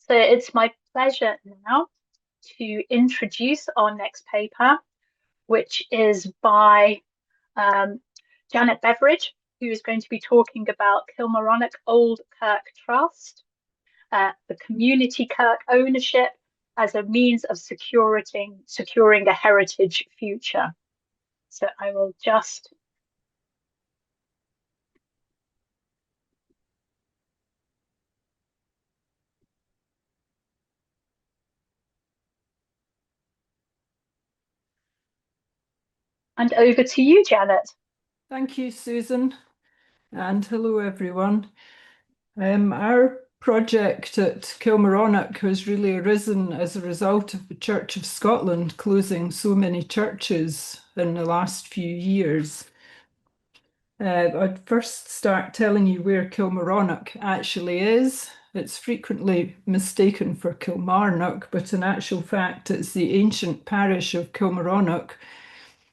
So it's my pleasure now to introduce our next paper, which is by um, Janet Beveridge, who is going to be talking about Kilmaronock Old Kirk Trust, the community kirk ownership as a means of securing a heritage future. So I will just hand over to you, Janet. Thank you, Susan, and hello, everyone. Our project at Kilmaronock has really arisen as a result of the Church of Scotland closing so many churches in the last few years. I'd first start telling you where Kilmaronock actually is. It's frequently mistaken for Kilmarnock, but in actual fact, it's the ancient parish of Kilmaronock,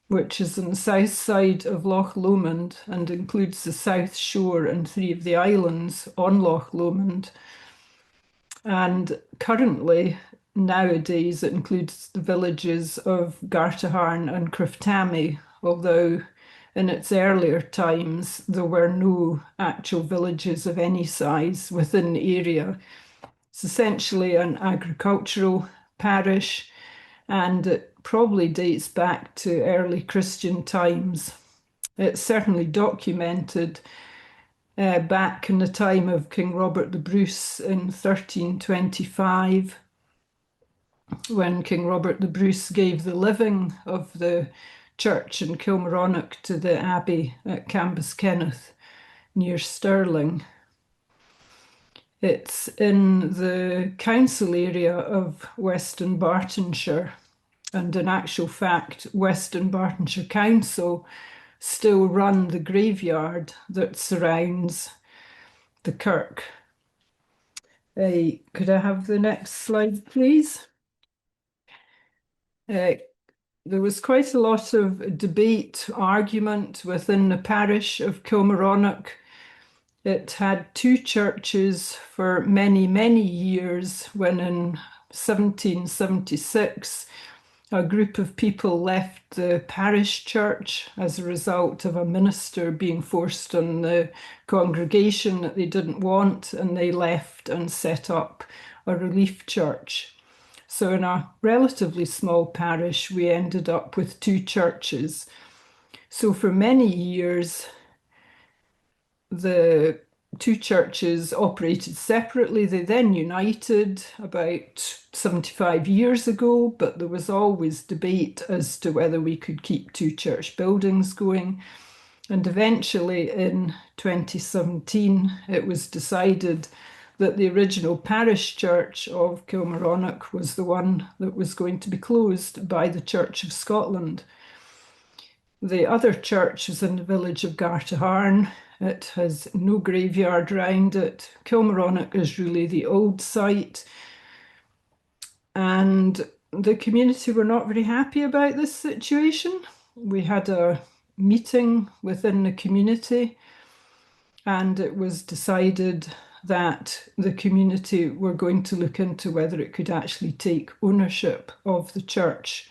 which is on the south side of Loch Lomond and includes the south shore and three of the islands on Loch Lomond. And currently, nowadays, it includes the villages of Gartaharn and Criftami, although in its earlier times there were no actual villages of any size within the area. It's essentially an agricultural parish, and it probably dates back to early Christian times. It's certainly documented back in the time of King Robert the Bruce in 1325, when King Robert the Bruce gave the living of the church in Kilmaronock to the abbey at Cambuskenneth near Stirling. It's in the council area of Western Bartonshire, and in actual fact, Western Bartonshire Council still run the graveyard that surrounds the kirk. Could I have the next slide, please? There was quite a lot of debate, argument within the parish of Kilmaronock. It had two churches for many, many years, when in 1776 a group of people left the parish church as a result of a minister being forced on the congregation that they didn't want, and they left and set up a relief church. So in a relatively small parish, we ended up with two churches. So for many years, the two churches operated separately. They then united about 75 years ago, but there was always debate as to whether we could keep two church buildings going. And eventually in 2017, it was decided that the original parish church of Kilmaronock was the one that was going to be closed by the Church of Scotland. The other church is in the village of Gartaharn. It has no graveyard round it. Kilmaronock is really the old site. And the community were not very happy about this situation. We had a meeting within the community, and it was decided that the community were going to look into whether it could actually take ownership of the church.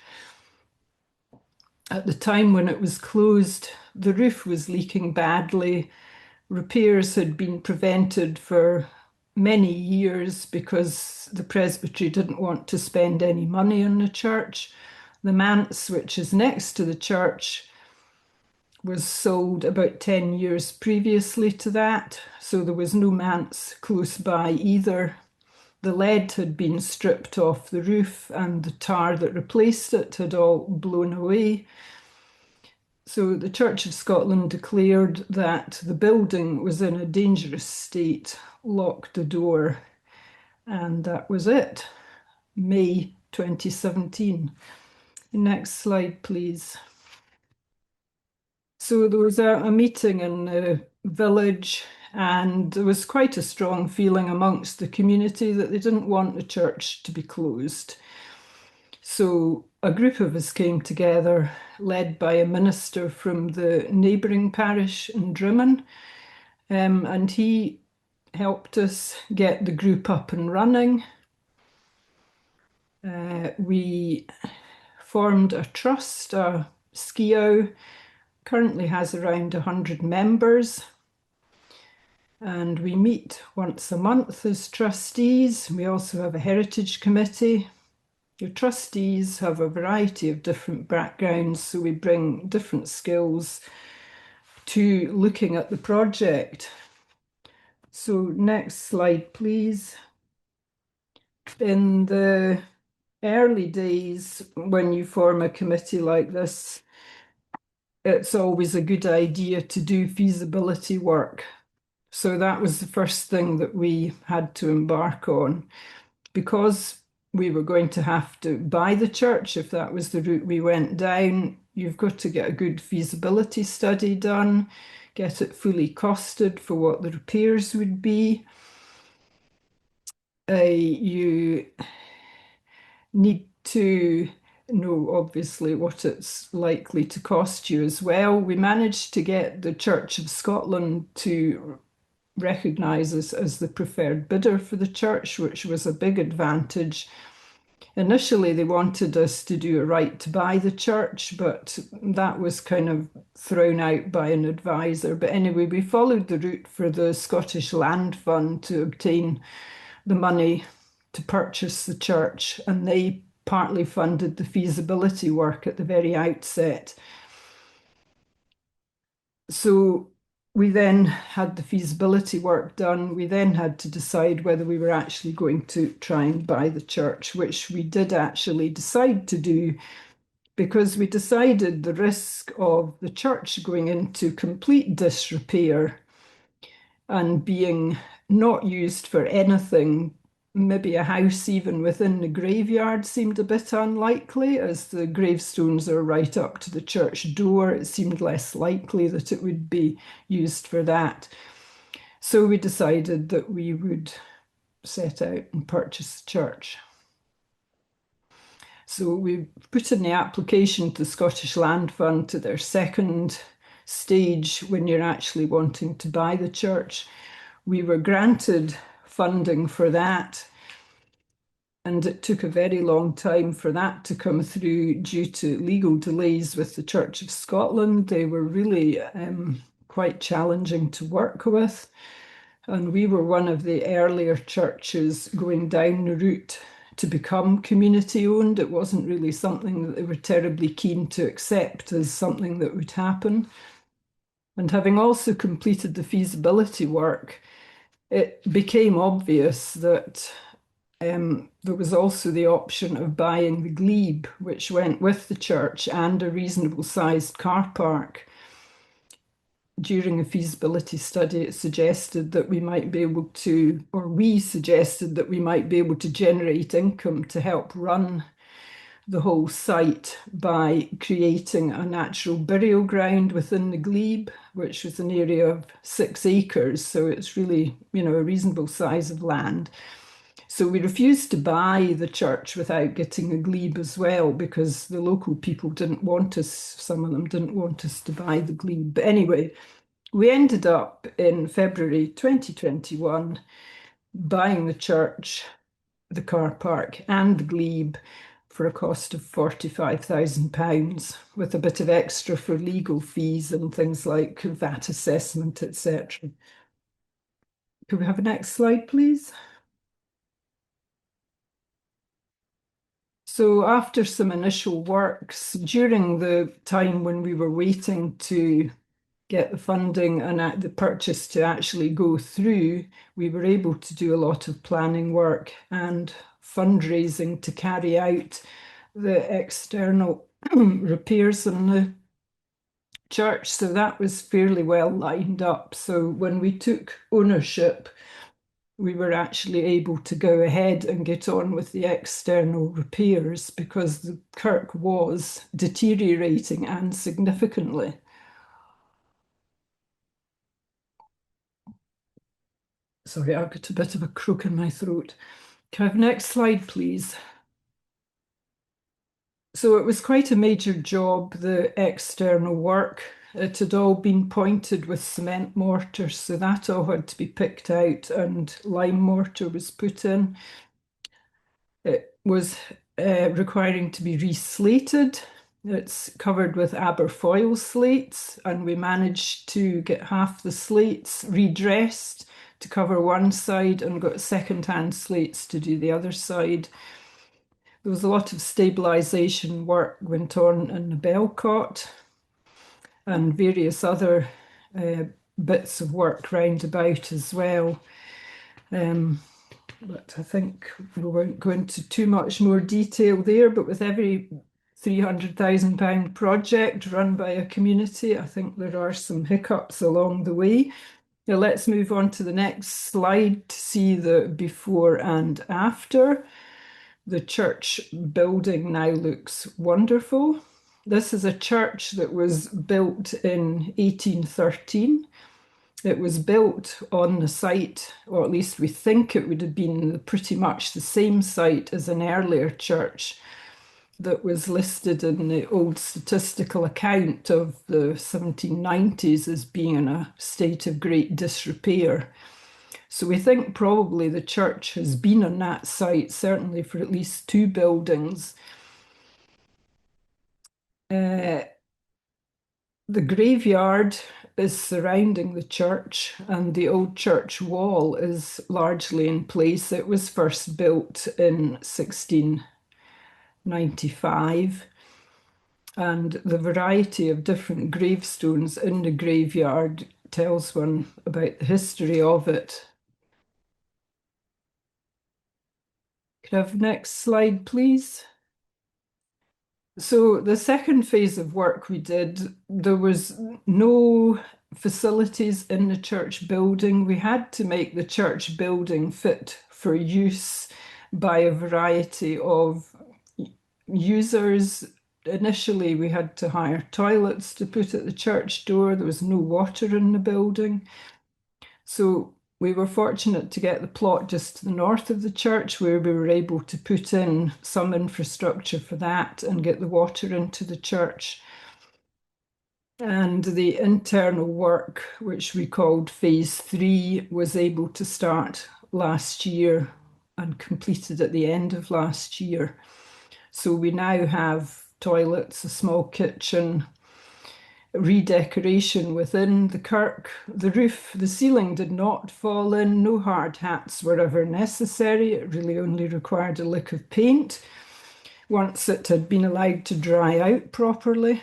At the time when it was closed, the roof was leaking badly. Repairs had been prevented for many years because the presbytery didn't want to spend any money on the church. The manse, which is next to the church, was sold about 10 years previously to that, so there was no manse close by either. The lead had been stripped off the roof, and the tar that replaced it had all blown away. So the Church of Scotland declared that the building was in a dangerous state, locked the door, and that was it. May 2017. Next slide, please. So there was a meeting in the village, and there was quite a strong feeling amongst the community that they didn't want the church to be closed. So a group of us came together, led by a minister from the neighbouring parish in Drimmen, and he helped us get the group up and running. We formed a trust, a SKIO, currently has around 100 members. And we meet once a month as trustees. We also have a heritage committee. Your trustees have a variety of different backgrounds, so we bring different skills to looking at the project. So next slide, please. In the early days, when you form a committee like this, it's always a good idea to do feasibility work. So that was the first thing that we had to embark on. Because we were going to have to buy the church, if that was the route we went down, you've got to get a good feasibility study done, get it fully costed for what the repairs would be. You need to know, obviously, what it's likely to cost you as well. We managed to get the Church of Scotland to recognise us as the preferred bidder for the church, which was a big advantage. Initially, they wanted us to do a right to buy the church, but that was kind of thrown out by an advisor. But anyway, we followed the route for the Scottish Land Fund to obtain the money to purchase the church, and they partly funded the feasibility work at the very outset. So we then had the feasibility work done. We then had to decide whether we were actually going to try and buy the church, which we did actually decide to do, because we decided the risk of the church going into complete disrepair and being not used for anything, maybe a house even within the graveyard seemed a bit unlikely, as the gravestones are right up to the church door. It seemed less likely that it would be used for that. So we decided that we would set out and purchase the church. So we put in the application to the Scottish Land Fund to their second stage when you're actually wanting to buy the church. We were granted funding for that, and it took a very long time for that to come through due to legal delays with the Church of Scotland. They were really quite challenging to work with, and we were one of the earlier churches going down the route to become community owned. It wasn't really something that they were terribly keen to accept as something that would happen. And having also completed the feasibility work, it became obvious that there was also the option of buying the glebe, which went with the church, and a reasonable sized car park. During a feasibility study, it suggested that we might be able to, or we suggested that we might be able to generate income to help run the whole site by creating a natural burial ground within the glebe, which was an area of 6 acres. So it's really, a reasonable size of land. So we refused to buy the church without getting a glebe as well, because the local people didn't want us, some of them didn't want us to buy the glebe. But anyway, we ended up in February 2021 buying the church, the car park, and the glebe for a cost of £45,000, with a bit of extra for legal fees and things like VAT assessment, etc. Could we have a next slide, please? So after some initial works, during the time when we were waiting to get the funding and the purchase to actually go through, we were able to do a lot of planning work and fundraising to carry out the external repairs on the church. So that was fairly well lined up. So when we took ownership, we were actually able to go ahead and get on with the external repairs, because the kirk was deteriorating, and significantly. Sorry, I've got a bit of a crook in my throat. Can I have next slide, please? So it was quite a major job, the external work. It had all been pointed with cement mortar, so that all had to be picked out, and lime mortar was put in. It was requiring to be reslated. It's covered with Aberfoyle slates, and we managed to get half the slates redressed to cover one side and got second-hand slates to do the other side. There was a lot of stabilisation work went on in the Belcott and various other bits of work round about as well. But I think we won't go into too much more detail there, but with every £300,000 project run by a community, I think there are some hiccups along the way. Now let's move on to the next slide to see the before and after. The church building now looks wonderful. This is a church that was built in 1813. It was built on the site, or at least we think it would have been pretty much the same site as an earlier church that was listed in the old statistical account of the 1790s as being in a state of great disrepair. So we think probably the church has been on that site, certainly for at least two buildings. The graveyard is surrounding the church, and the old church wall is largely in place. It was first built in 1695, and the variety of different gravestones in the graveyard tells one about the history of it. Could I have the next slide, please? So the second phase of work we did, there was no facilities in the church building. We had to make the church building fit for use by a variety of users. Initially, we had to hire toilets to put at the church door. There was no water in the building. So we were fortunate to get the plot just to the north of the church, where we were able to put in some infrastructure for that and get the water into the church. And the internal work, which we called phase 3, was able to start last year and completed at the end of last year. So we now have toilets, a small kitchen, redecoration within the kirk. The roof, the ceiling did not fall in. No hard hats were ever necessary. It really only required a lick of paint once it had been allowed to dry out properly.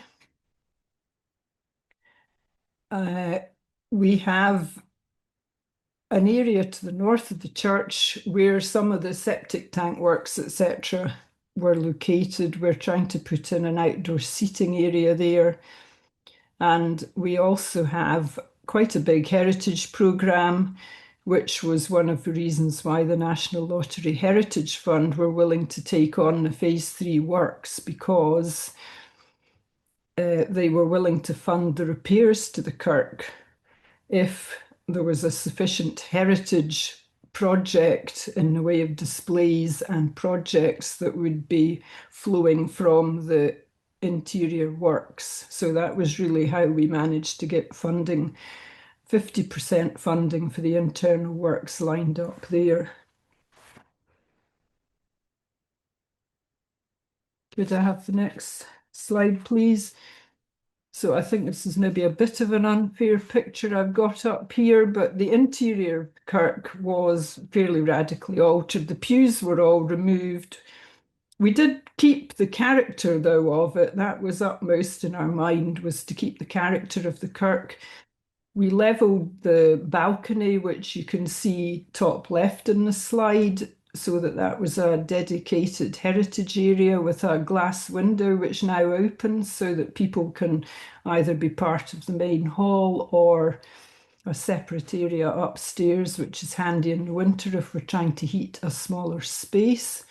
We have an area to the north of the church where some of the septic tank works, etc., were located. We're trying to put in an outdoor seating area there. And we also have quite a big heritage programme, which was one of the reasons why the National Lottery Heritage Fund were willing to take on the phase 3 works, because they were willing to fund the repairs to the kirk if there was a sufficient heritage project in the way of displays and projects that would be flowing from the interior works. So that was really how we managed to get funding, 50% funding for the internal works lined up there. Could I have the next slide, please? So I think this is maybe a bit of an unfair picture I've got up here, but the interior of the kirk was fairly radically altered. The pews were all removed. We did keep the character, though, of it. That was upmost in our mind, was to keep the character of the kirk. We levelled the balcony, which you can see top left in the slide, so that was a dedicated heritage area with a glass window which now opens so that people can either be part of the main hall or a separate area upstairs, which is handy in the winter if we're trying to heat a smaller space.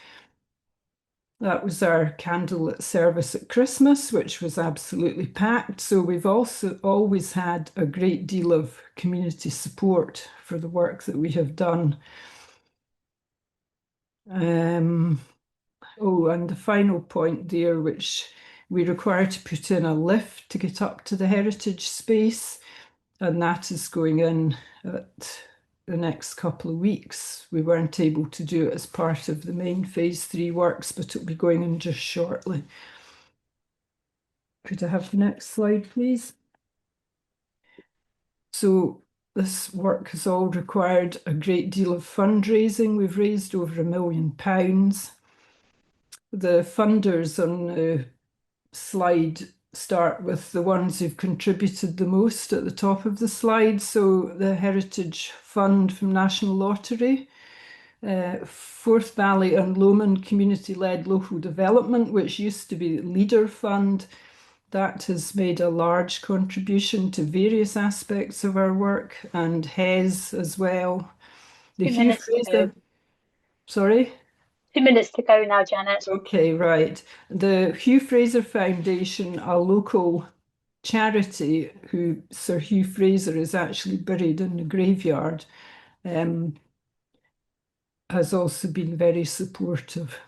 That was our candlelit service at Christmas, which was absolutely packed. So we've also always had a great deal of community support for the work that we have done. Oh, and the final point there, which we require to put in a lift to get up to the heritage space, and that is going in at the next couple of weeks. We weren't able to do it as part of the main phase 3 works, but it'll be going in just shortly. Could I have the next slide, please? So this work has all required a great deal of fundraising. We've raised over £1 million. The funders on the slide start with the ones who've contributed the most at the top of the slide. So the Heritage Fund from National Lottery, Forth Valley and Lomond Community-Led Local Development, which used to be Leader Fund, that has made a large contribution to various aspects of our work, and HES as well. The 2 Hugh minutes to Fraser, go. sorry? 2 minutes to go now, Janet. Okay, right. The Hugh Fraser Foundation, a local charity who Sir Hugh Fraser is actually buried in the graveyard, has also been very supportive.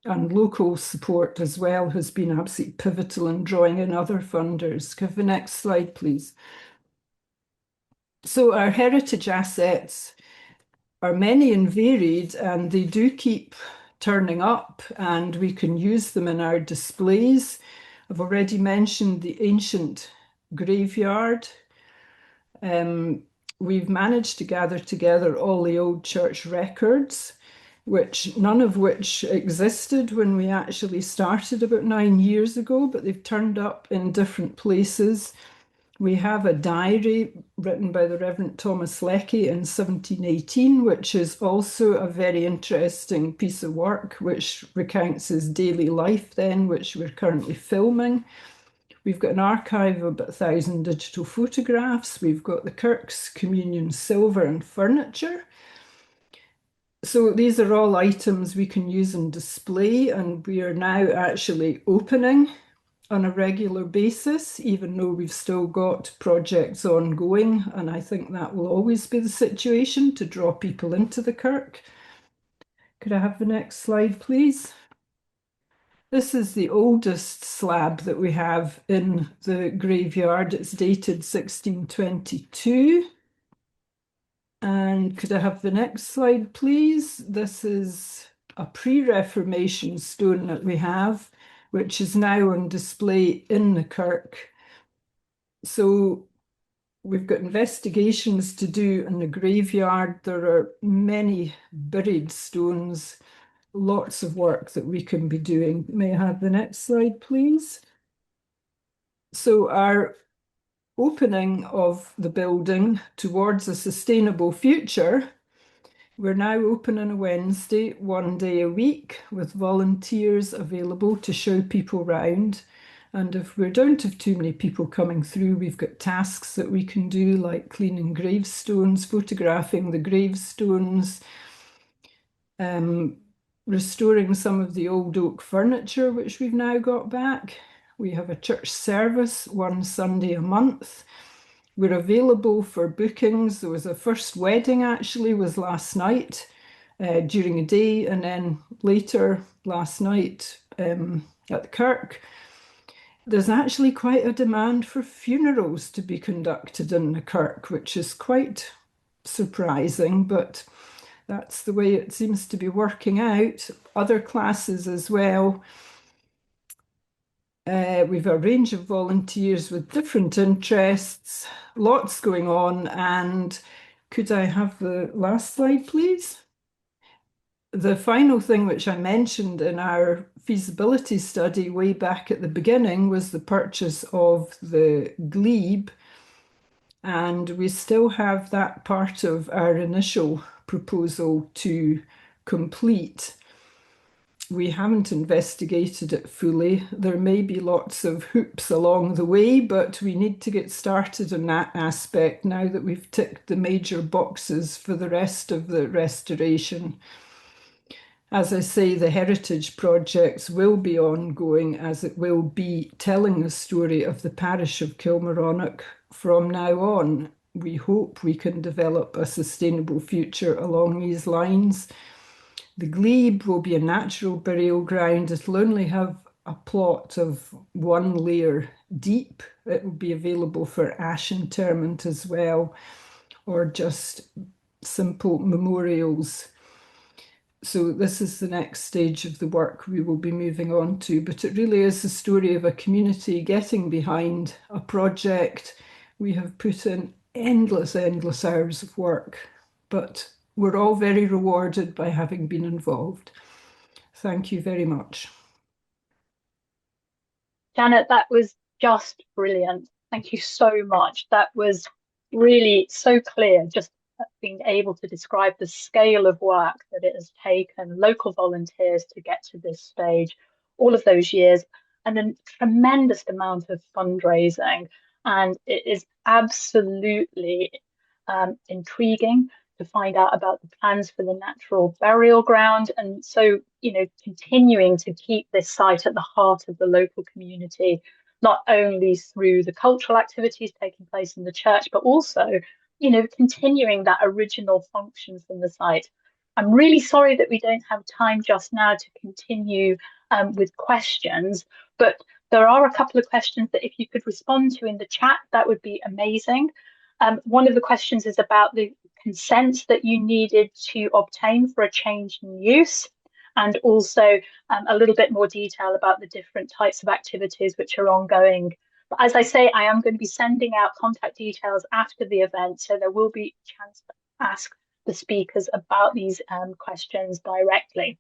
And local support as well has been absolutely pivotal in drawing in other funders. Could I have the next slide, please? So our heritage assets are many and varied, and they do keep turning up, and we can use them in our displays. I've already mentioned the ancient graveyard. We've managed to gather together all the old church records, none of which existed when we actually started about 9 years ago, but they've turned up in different places. We have a diary written by the Reverend Thomas Lecky in 1718, which is also a very interesting piece of work, which recounts his daily life then, which we're currently filming. We've got an archive of about 1,000 digital photographs. We've got the Kirk's communion silver and furniture. So these are all items we can use and display, and we are now actually opening on a regular basis, even though we've still got projects ongoing, and I think that will always be the situation to draw people into the Kirk. Could I have the next slide, please? This is the oldest slab that we have in the graveyard. It's dated 1622. And could I have the next slide, please? This is a pre-Reformation stone that we have, which is now on display in the Kirk. So we've got investigations to do in the graveyard. There are many buried stones, lots of work that we can be doing. May I have the next slide, please? So our opening of the building towards a sustainable future, we're now open on a Wednesday, 1 day a week, with volunteers available to show people round. And if we don't have too many people coming through, we've got tasks that we can do, like cleaning gravestones, photographing the gravestones, restoring some of the old oak furniture, which we've now got back. We have a church service one Sunday a month. We're available for bookings. There was a first wedding actually was last night during the day, and then later last night at the Kirk. There's actually quite a demand for funerals to be conducted in the Kirk, which is quite surprising, but that's the way it seems to be working out. Other classes as well. We've a range of volunteers with different interests, lots going on. And could I have the last slide, please? The final thing which I mentioned in our feasibility study way back at the beginning was the purchase of the glebe. And we still have that part of our initial proposal to complete. We haven't investigated it fully. There may be lots of hoops along the way, but we need to get started on that aspect now that we've ticked the major boxes for the rest of the restoration. As I say, the heritage projects will be ongoing, as it will be telling the story of the parish of Kilmaronock from now on. We hope we can develop a sustainable future along these lines. The glebe will be a natural burial ground. It'll only have a plot of 1 layer deep. It will be available for ash interment as well, or just simple memorials. So this is the next stage of the work we will be moving on to, but it really is the story of a community getting behind a project. We have put in endless, endless hours of work, but we're all very rewarded by having been involved. Thank you very much. Janet, that was just brilliant. Thank you so much. That was really so clear, just being able to describe the scale of work that it has taken local volunteers to get to this stage, all of those years, and a tremendous amount of fundraising. And it is absolutely intriguing to find out about the plans for the natural burial ground. And so, continuing to keep this site at the heart of the local community, not only through the cultural activities taking place in the church, but also, continuing that original function from the site. I'm really sorry that we don't have time just now to continue with questions, but there are a couple of questions that if you could respond to in the chat, that would be amazing. One of the questions is about the consent that you needed to obtain for a change in use, and also a little bit more detail about the different types of activities which are ongoing. But as I say, I am going to be sending out contact details after the event, so there will be a chance to ask the speakers about these questions directly.